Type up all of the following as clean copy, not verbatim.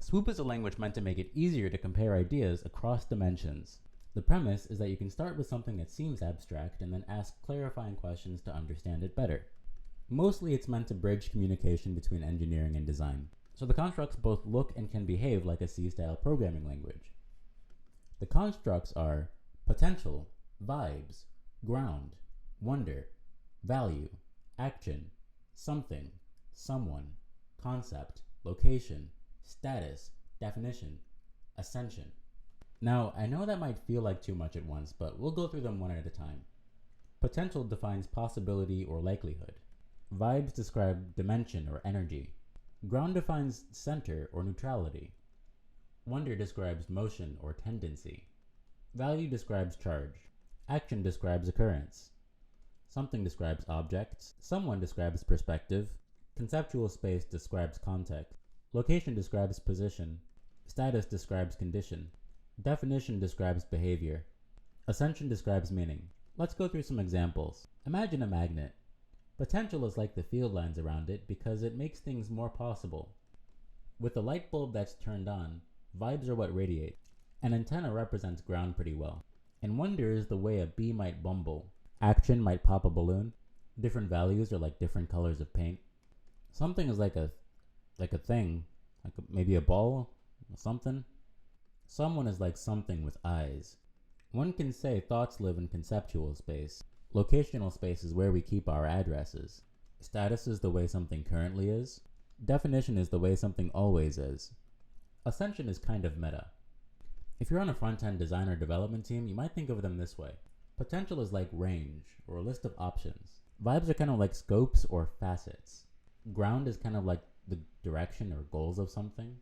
Swoop is a language meant to make it easier to compare ideas across dimensions. The premise is that you can start with something that seems abstract and then ask clarifying questions to understand it better. Mostly it's meant to bridge communication between engineering and design. So the constructs both look and can behave like a C-style programming language. The constructs are potential, vibes, ground, wonder, value, action, something, someone, concept, location, status, definition, ascension. Now, I know that might feel like too much at once, but we'll go through them one at a time. Potential defines possibility or likelihood. Vibes describe dimension or energy. Ground defines center or neutrality. Wonder describes motion or tendency. Value describes charge. Action describes occurrence. Something describes objects. Someone describes perspective. Conceptual space describes context. Location describes position. Status describes condition. Definition describes behavior. Ascension describes meaning. Let's go through some examples. Imagine a magnet. Potential is like the field lines around it because it makes things more possible. With a light bulb that's turned on, vibes are what radiate. An antenna represents ground pretty well. And wonder is the way a bee might bumble. Action might pop a balloon. Different values are like different colors of paint. Something is like a thing, maybe a ball, something. Someone is like something with eyes. One can say thoughts live in conceptual space. Locational space is where we keep our addresses. Status is the way something currently is. Definition is the way something always is. Ascension is kind of meta. If you're on a front-end design or development team, you might think of them this way. Potential is like range, or a list of options. Vibes are kind of like scopes or facets. Ground is kind of like the direction or goals of something.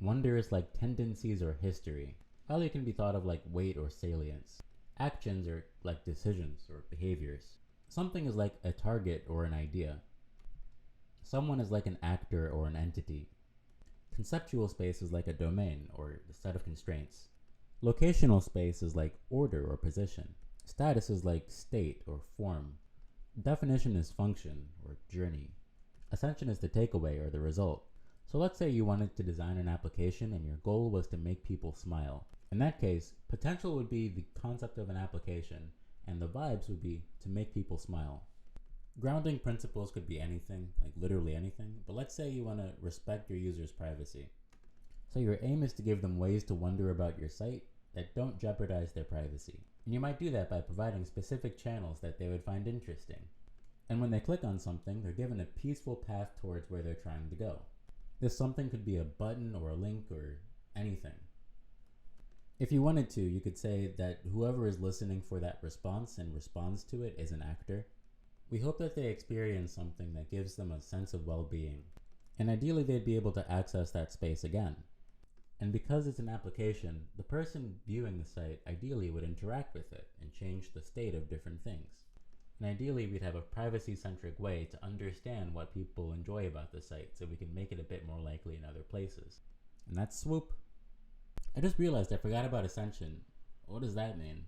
Wonder is like tendencies or history. Value can be thought of like weight or salience. Actions are like decisions or behaviors. Something is like a target or an idea. Someone is like an actor or an entity. Conceptual space is like a domain or a set of constraints. Locational space is like order or position. Status is like state or form. Definition is function or journey. Ascension is the takeaway or the result. So let's say you wanted to design an application and your goal was to make people smile. In that case, potential would be the concept of an application, and the vibes would be to make people smile. Grounding principles could be anything, like literally anything, but let's say you want to respect your users' privacy. So your aim is to give them ways to wonder about your site that don't jeopardize their privacy. And you might do that by providing specific channels that they would find interesting. And when they click on something, they're given a peaceful path towards where they're trying to go. This something could be a button or a link or anything. If you wanted to, you could say that whoever is listening for that response and responds to it is an actor. We hope that they experience something that gives them a sense of well-being. And ideally they'd be able to access that space again. And because it's an application, the person viewing the site ideally would interact with it and change the state of different things. And ideally we'd have a privacy-centric way to understand what people enjoy about the site so we can make it a bit more likely in other places. And that's Swoop. I just realized I forgot about Ascension. What does that mean?